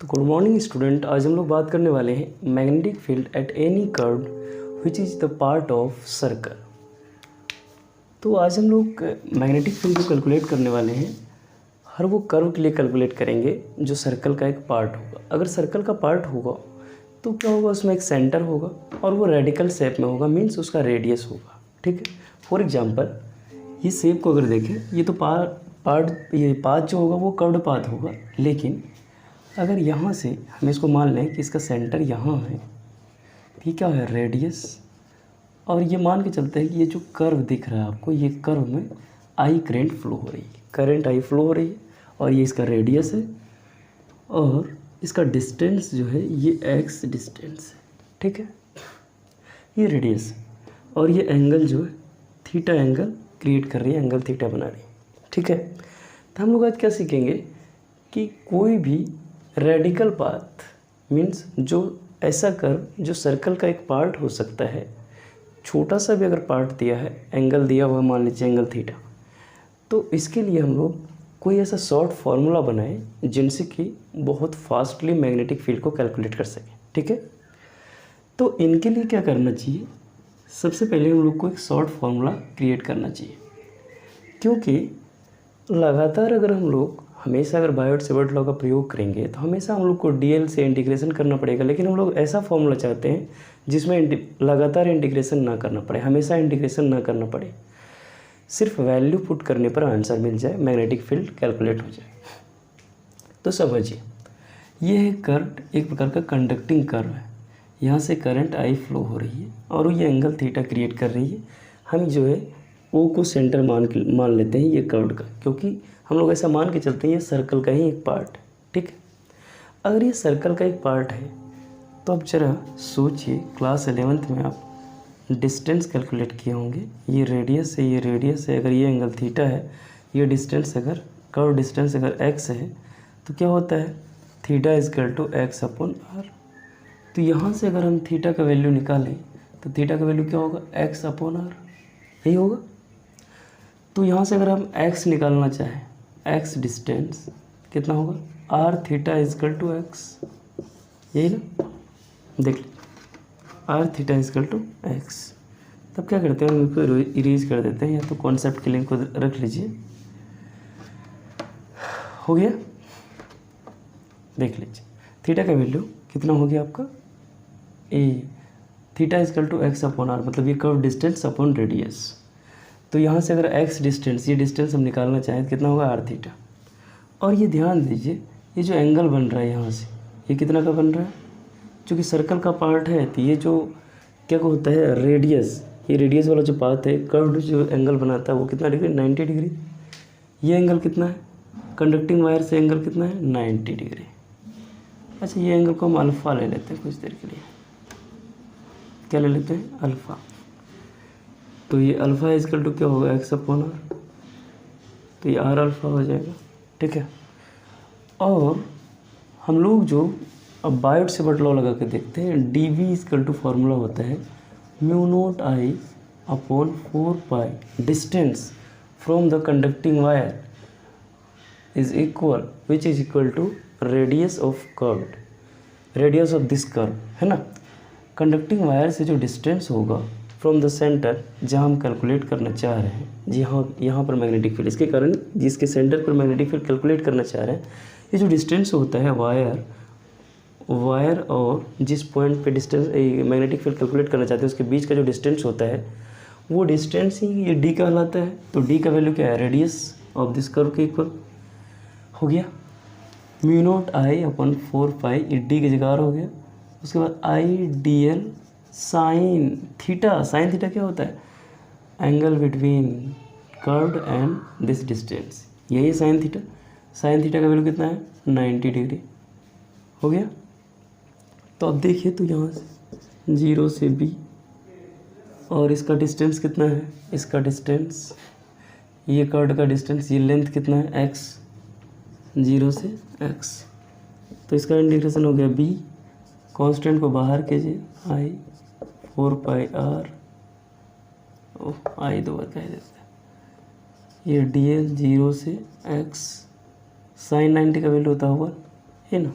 तो good morning student. आज हम लोग बात करने वाले हैं magnetic field at any curve which is the part of circle. तो आज हम लोग मैग्नेटिक फील्ड को कैलकुलेट करने वाले हैं, हर वो कर्व के लिए कैलकुलेट करेंगे जो सर्कल का एक पार्ट होगा। अगर सर्कल का पार्ट होगा तो क्या होगा, उसमें एक सेंटर होगा और वो रेडिकल शेप में होगा, मीन्स उसका रेडियस होगा। ठीक है, फॉर एग्जांपल ये शेप को अगर देखें, ये तो ये पाथ जो होगा वो कर्व्ड पाथ होगा, लेकिन अगर यहाँ से हम इसको मान लें कि इसका सेंटर यहाँ है, ठीक क्या है, रेडियस, और ये मान के चलते हैं कि ये जो कर्व दिख रहा है आपको, ये कर्व में आई करंट फ्लो हो रही है, करंट आई फ्लो हो रही है, और ये इसका रेडियस है और इसका डिस्टेंस जो है ये एक्स डिस्टेंस है। ठीक है, ये रेडियस और ये एंगल जो है थीटा एंगल क्रिएट कर रही है, एंगल थीटा बना रही है। ठीक है, तो हम लोग आज क्या सीखेंगे कि कोई भी रेडिकल पाथ मीन्स जो ऐसा कर्व जो सर्कल का एक पार्ट हो सकता है, छोटा सा भी अगर पार्ट दिया है, एंगल दिया हुआ मान लीजिए एंगल थीटा, तो इसके लिए हम लोग कोई ऐसा शॉर्ट फार्मूला बनाए जिनसे कि बहुत फास्टली मैग्नेटिक फील्ड को कैलकुलेट कर सकें। ठीक है, तो इनके लिए क्या करना चाहिए, सबसे पहले हम लोग को एक शॉर्ट फार्मूला क्रिएट करना चाहिए, क्योंकि लगातार अगर हम लोग हमेशा अगर बायोट सेवर्ट लॉ का प्रयोग करेंगे तो हमेशा हम लोग को डीएल से इंटीग्रेशन करना पड़ेगा, लेकिन हम लोग ऐसा फॉर्मूला चाहते हैं जिसमें लगातार इंटीग्रेशन ना करना पड़े, हमेशा इंटीग्रेशन ना करना पड़े, सिर्फ वैल्यू पुट करने पर आंसर मिल जाए, मैग्नेटिक फील्ड कैलकुलेट हो जाए। तो समझिए, ये है कर्व, एक प्रकार का कंडक्टिंग कर्व है, यहाँ से करंट आई फ्लो हो रही है और ये एंगल थीटा क्रिएट कर रही है। हम जो है ओ को सेंटर मान लेते हैं ये कर्व का, क्योंकि हम लोग ऐसा मान के चलते हैं ये सर्कल का ही एक पार्ट है। ठीक है, अगर ये सर्कल का एक पार्ट है तो अब जरा सोचिए, क्लास 11th में आप डिस्टेंस कैलकुलेट किए होंगे, ये रेडियस है, ये रेडियस है, अगर ये एंगल थीटा है, ये डिस्टेंस अगर कर्व डिस्टेंस अगर एक्स है तो क्या होता है, theta is equal to x upon R. तो यहाँ से अगर हम थीटा का वैल्यू निकालें तो थीटा का वैल्यू क्या होगा, एक्स अपॉन आर, यही होगा। तो यहाँ से अगर हम एक्स निकालना चाहें, एक्स डिस्टेंस कितना होगा, R theta is equal to X, यही ना, देख लीजिए, R theta is equal to X. तब क्या करते हैं, हम इसको इरेज कर देते हैं, या तो कॉन्सेप्ट के लिंक को रख लीजिए, हो गया। देख लीजिए, थीटा का वैल्यू कितना हो गया आपका, a theta is equal to x upon r, मतलब ये कर्व डिस्टेंस अपॉन रेडियस। तो यहाँ से अगर एक्स डिस्टेंस, ये डिस्टेंस हम निकालना चाहें तो कितना होगा, आर थीटा। और ये ध्यान दीजिए, ये जो एंगल बन रहा है यहाँ से, ये कितना का बन रहा है, चूँकि सर्कल का पार्ट है तो ये जो क्या होता है, रेडियस, ये रेडियस वाला जो पार्ट है, कर्व जो एंगल बनाता है वो कितना डिग्री, 90 डिग्री। ये एंगल कितना है, कंडक्टिंग वायर से एंगल कितना है, 90 डिग्री। अच्छा, ये एंगल को हम अल्फ़ा ले लेते हैं कुछ देर के लिए, क्या ले लेते हैं, अल्फ़ा। तो ये अल्फ़ा इजकल टू क्या होगा, एक्स अपॉन आर, तो ये आर अल्फ़ा हो जाएगा। ठीक है, और हम लोग जो अब बायोट सेवर्ट लॉ लगा के देखते हैं, D V is equal to formula होता है mu naught I upon 4 pi distance from the conducting wire is equal which is equal to radius of curve, radius of this curve, है ना। Conducting wire से जो डिस्टेंस होगा from the centre, जहाँ हम calculate करना चाह रहे हैं, जी हाँ, यहाँ पर मैग्नेटिक फील्ड, इसके कारण जिसके सेंटर पर मैग्नेटिक फील्ड कैलकुलेट करना चाह रहे हैं, ये जो डिस्टेंस होता है वायर और जिस पॉइंट पे डिस्टेंस मैग्नेटिक फील्ड कैलकुलेट करना चाहते हैं उसके बीच का जो डिस्टेंस होता है, वो डिस्टेंस ही ये डी कहलाता है। तो डी का वैल्यू क्या है, रेडियस ऑफ दिस कर्व के इक्वल हो गया, mu naught I upon 4 pi, ये डी की जगह हो गया। उसके बाद I D L sine theta, sine theta क्या होता है, angle between curved and this distance, यही साइन थीटा। साइन थीटा का वैल्यू कितना है, 90 डिग्री, हो गया। तो अब देखिए, तो यहाँ से 0 से बी, और इसका डिस्टेंस कितना है, इसका डिस्टेंस, ये कर्व का डिस्टेंस, ये लेंथ कितना है, एक्स, 0 से एक्स। तो इसका इंटीग्रेशन हो गया बी, कांस्टेंट को बाहर कीजिए, आई 4 पाई आर, आई 2 बार कह देते हैं, ये डी एल 0 से एक्स, साइन 90 का वैल्यू होता होगा, है ना।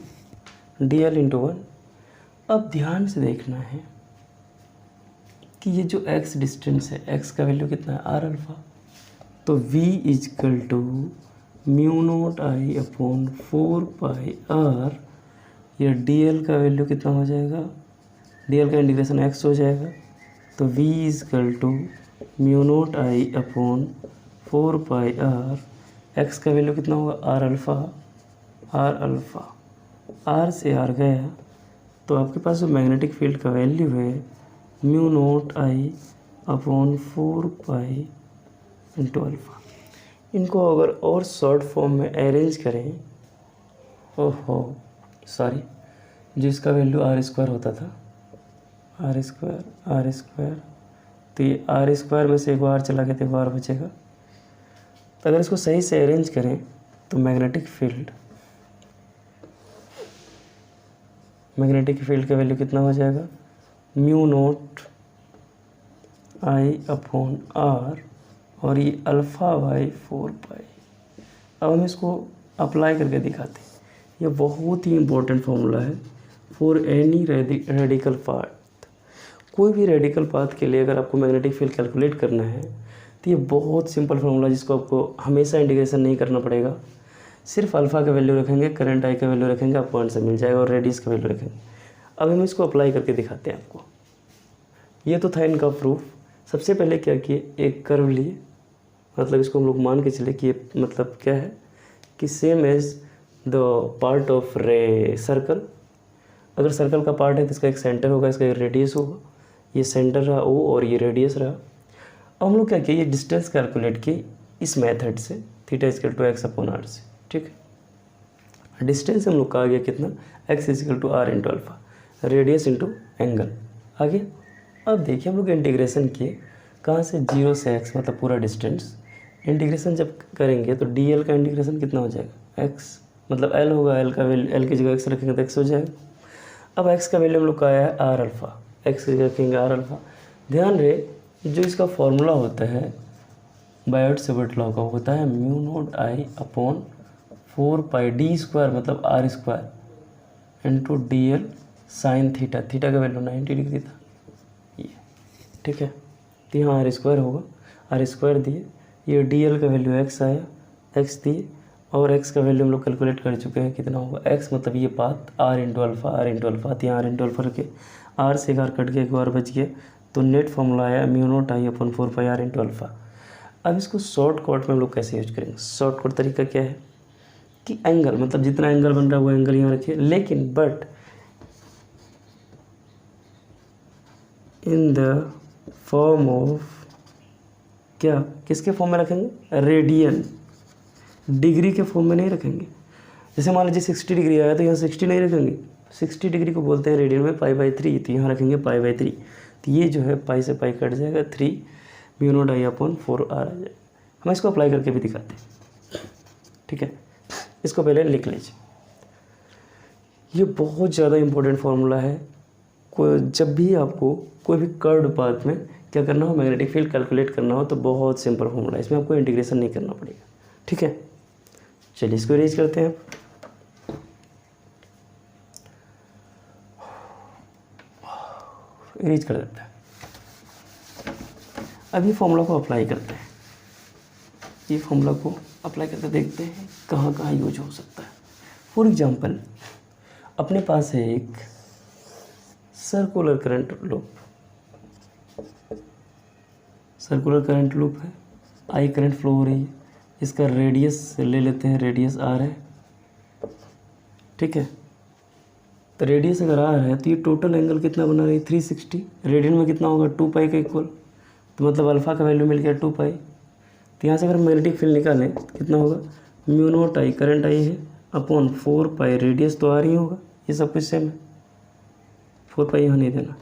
DL into 1। अब ध्यान से देखना है कि ये जो x डिस्टेंस है, x का वैल्यू कितना है, आर अल्फ़ा। तो v is equal to mu naught I upon 4πr, या dl का वैल्यू कितना हो जाएगा, dl का इंटीग्रेशन x हो जाएगा। तो v is equal to mu naught I upon 4πr, x का वैल्यू कितना होगा, आर अल्फ़ा, आर से आर गया तो आपके पास जो मैग्नेटिक फील्ड का वैल्यू है mu naught I upon 4π into alpha. इनको अगर और शॉर्ट फॉर्म में अरेंज करें, ओहो सॉरी, जिसका वैल्यू आर स्क्वायर होता था, आर स्क्वायर, तो ये आर स्क्वायर में से एक बार चला गया तो एक बार बचेगा। तो अगर इसको सही से अरेंज करें तो मैग्नेटिक फील्ड का वैल्यू कितना हो जाएगा, mu naught I upon are, और ये अल्फ़ा बाई 4π। अब हम इसको अप्लाई करके दिखाते हैं। ये बहुत ही इम्पोर्टेंट फार्मूला है फॉर एनी रेडिकल पाथ। कोई भी रेडिकल पाथ के लिए अगर आपको मैग्नेटिक फील्ड कैलकुलेट करना है तो ये बहुत सिंपल फार्मूला, जिसको आपको हमेशा इंटीग्रेशन नहीं करना पड़ेगा। सिर्फ अल्फ़ा का वैल्यू रखेंगे, करंट आई का वैल्यू रखेंगे, आपको आंसर मिल जाएगा, और रेडियस का वैल्यू रखेंगे। अब हम इसको अप्लाई करके दिखाते हैं आपको। ये तो था इनका प्रूफ। सबसे पहले क्या किए, एक कर्व लिए, मतलब इसको हम लोग मान के चले कि ये मतलब क्या है कि same as the part of ray circle. अगर सर्कल का पार्ट है तो इसका एक सेंटर होगा, इसका एक रेडियस होगा। ये सेंटर रहा O और ये रेडियस रहा। अब हम लोग क्या किए, ये डिस्टेंस कैलकुलेट किए इस मेथड से, theta is equal to x upon r से। ठीक है, डिस्टेंस हम लोग का आ गया कितना, x equal to r into alpha, radius into angle आ गया। अब देखिए हम लोग इंटीग्रेशन किए कहाँ से, 0 से x, मतलब पूरा डिस्टेंस। इंटीग्रेशन जब करेंगे तो dl का इंटीग्रेशन कितना हो जाएगा, x, मतलब l होगा, l का वैल्यू, l की जगह x रखेंगे तो x हो जाएगा। अब x का वैल्यू हम लोग का आया है आर अल्फ़ा, x की जगह रखेंगे आर अल्फ़ा। ध्यान रहे जो इसका फॉर्मूला होता है बायोट-सेवर्ट लॉ का, होता है mu naught I upon 4π d square, मतलब r square into dl sine theta. Theta का वैल्यू 90 डिग्री था ये। ठीक है, तो यहाँ आर स्क्वायर होगा, आर स्क्वायर दिए, ये dl का वैल्यू x आया, x दिए, और x का वैल्यू हम लोग कैलकुलेट कर चुके हैं कितना होगा, x मतलब ये पाथ r इंटू अल्फ़ा, तो यहाँ r इंटू अल्फ़ा रखे, r से एक कट के एक बार बच गया, तो नेट फॉर्मूला आया म्यू नोट आई अपन 4πr इंटू अल्फ़ा। अब इसको शॉर्ट कट में हम लोग कैसे यूज करेंगे, शॉर्ट कट तरीका क्या है कि एंगल, मतलब जितना एंगल बन रहा है वो एंगल यहाँ रखिए, लेकिन but in the form of क्या, किसके फॉर्म में रखेंगे, रेडियन, डिग्री के फॉर्म में नहीं रखेंगे। जैसे मान लीजिए 60 डिग्री आया तो यहाँ 60 नहीं रखेंगे, 60 डिग्री को बोलते हैं रेडियन में π/3, तो यहाँ रखेंगे π/3। तो ये जो है पाई से पाई कट जाएगा, 3 mu naught I upon 4r आ जाएगा। हम इसको अप्लाई करके भी दिखाते हैं। ठीक है, इसको पहले लिख लीजिए। ये बहुत ज़्यादा इम्पोर्टेंट फार्मूला है। जब भी आपको कोई भी कर्व्ड पाथ में क्या करना हो, मैग्नेटिक फील्ड कैलकुलेट करना हो, तो बहुत सिंपल फार्मूला है, इसमें आपको इंटीग्रेशन नहीं करना पड़ेगा। ठीक है, चलिए इसको इरेज करते हैं। इरेज कर देते हैं। अब ये फॉर्मूला को अप्लाई करते हैं। ये फॉर्मूला को अप्लाई करके देखते हैं कहाँ कहाँ यूज हो सकता है। फॉर एग्जांपल, अपने पास है एक सर्कुलर करंट लूप है, आई करंट फ्लो हो रही है, इसका रेडियस ले लेते हैं, रेडियस आर है। ठीक है, तो रेडियस अगर आर है तो ये टोटल एंगल कितना बना रही है, 360। रेडियन में कितना होगा, 2π का इक्वल, तो मतलब अल्फ़ा का वैल्यू मिल गया 2π। तो यहाँ से अगर मैग्नेटिक फील्ड निकालें कितना होगा, mu naught I, current I है, अपॉन 4π, रेडियस तो आर ही होगा, ये सब कुछ सेम है, 4π यहाँ नहीं देना,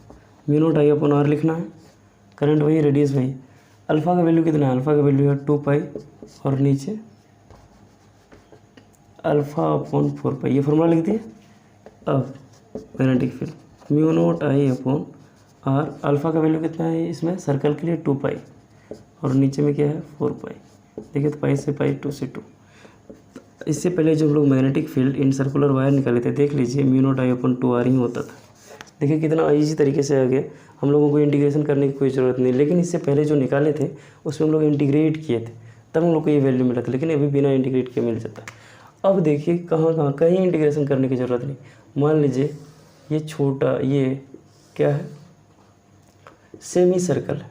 mu naught I upon R लिखना है, करंट वही, रेडियस वही। अल्फ़ा का वैल्यू कितना है, अल्फ़ा का वैल्यू है 2π, और नीचे अल्फ़ा अपॉन 4π, ये फॉर्मूला लिख दिए। अब magnetic field mu naught I upon are, alpha का वैल्यू कितना है इसमें, सर्कल के लिए 2π, और नीचे में क्या है 4π। देखिए तो पाई से पाई, 2 से 2। इससे पहले जो हम लोग magnetic field in circular wire निकाले थे, देख लीजिए mu not I upon 2r ही होता था। देखिए कितना ईजी तरीके से आ गया, हम लोगों को इंटीग्रेशन करने की कोई ज़रूरत नहीं। लेकिन इससे पहले जो निकाले थे उसमें हम लोग इंटीग्रेट किए थे, तब हम लोग को ये वैल्यू मिला था, लेकिन अभी बिना इंटीग्रेट किए मिल जाता। अब देखिए कहाँ कहीं इंटीग्रेशन करने की ज़रूरत नहीं। मान लीजिए ये छोटा, ये क्या है, सेमी सर्कल है,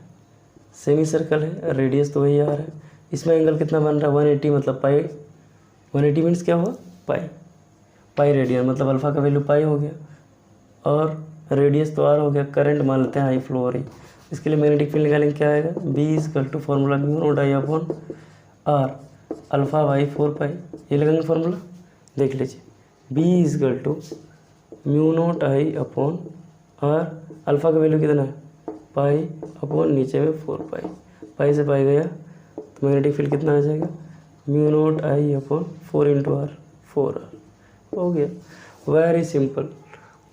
सेमी सर्कल है, रेडियस तो वही आ रहा है। इसमें एंगल कितना बन रहा है 180, मतलब पाई। 180 मीन्स क्या हुआ, पाई रेडियन, मतलब अल्फ़ा का वैल्यू पाई हो गया, और रेडियस तो आर हो गया। करंट मान लेते हैं हाई फ्लो हो रही, इसके लिए मैग्नेटिक फील्ड निकालेंगे, क्या आएगा, B is equal to formula mu not I upon are alpha by 4 pi. ये लगाएंगे फार्मूला, देख लीजिए, B is equal to mu not I upon are, alpha का वैल्यू कितना है, पाई अपॉन नीचे में 4 पाई, पाई से पाई गया तो मैग्नेटिक फील्ड कितना आ जाएगा, mu not I upon 4 into r, 4r हो गया। वेरी सिंपल,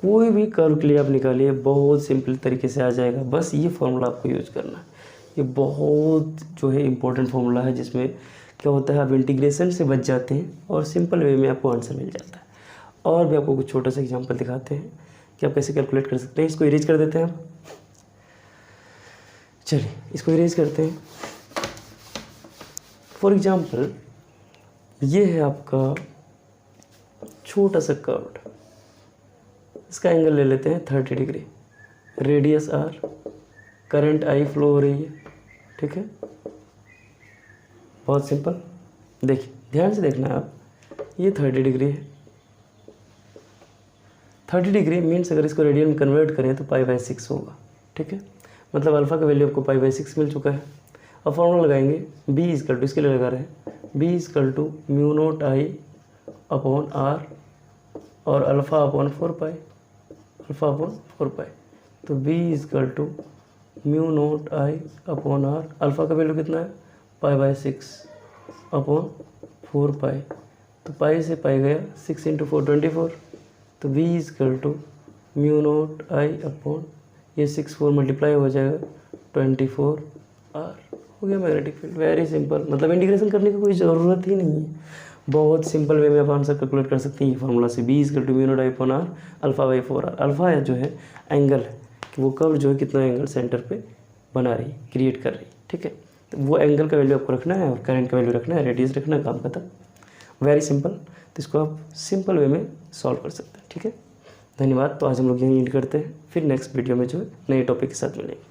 कोई भी कर्व के लिए आप निकालिए बहुत सिंपल तरीके से आ जाएगा, बस ये फार्मूला आपको यूज करना है। ये बहुत जो है इम्पोर्टेंट फार्मूला है, जिसमें क्या होता है आप इंटीग्रेशन से बच जाते हैं और सिंपल वे में आपको आंसर मिल जाता है। और भी आपको कुछ छोटा सा एग्जांपल दिखाते हैं कि आप कैसे कैलकुलेट कर सकते हैं। इसको इरेज कर देते हैं हम, चलिए इसको इरेज करते हैं। फॉर एग्जांपल ये है आपका छोटा सा कर्व, इसका एंगल ले लेते हैं 30 degree, radius r, current I flow हो रही है, ठीक है, बहुत सिंपल। देखिए ध्यान से देखना है आप, ये 30 डिग्री है, 30 डिग्री मीन्स अगर इसको रेडियन में कन्वर्ट करें तो π/6 होगा, ठीक है, मतलब अल्फ़ा का वैल्यू आपको π/6 मिल चुका है। अब फॉर्मूला लगाएंगे, b इज इक्वल टू, इसके लिए लगा रहे हैं b is equal to mu not I upon are और alpha upon 4 pi, alpha upon 4 pi, तो b is equal to mu not I upon are, alpha का वैल्यू कितना है π/6 अपॉन 4 पाई, तो पाई से पाई गया 6 इंटू 4 24, तो b is equal to mu not I upon ये 6 4 मल्टीप्लाई हो जाएगा 24 आर, हो गया मैग्नेटिक फील्ड। वेरी सिंपल, मतलब इंटीग्रेशन करने की कोई ज़रूरत ही नहीं है, बहुत सिंपल वे में आप आंसर कैलकुलेट कर सकते हैं ये फार्मूला से। b is equal to mu not I upon are alpha by 4r, alpha जो है एंगल है कि वो कर्व जो है कितना एंगल सेंटर पे बना रही है, क्रिएट कर रही है, ठीक है, तो वो एंगल का वैल्यू आपको रखना है और करंट का वैल्यू रखना है, रेडियस रखना है, काम खत्म। वेरी सिंपल, तो इसको आप सिंपल वे में सॉल्व कर सकते हैं, ठीक है। धन्यवाद। तो आज हम लोग यहीं एंड करते हैं, फिर नेक्स्ट वीडियो में जो है नए टॉपिक के साथ मिलेंगे।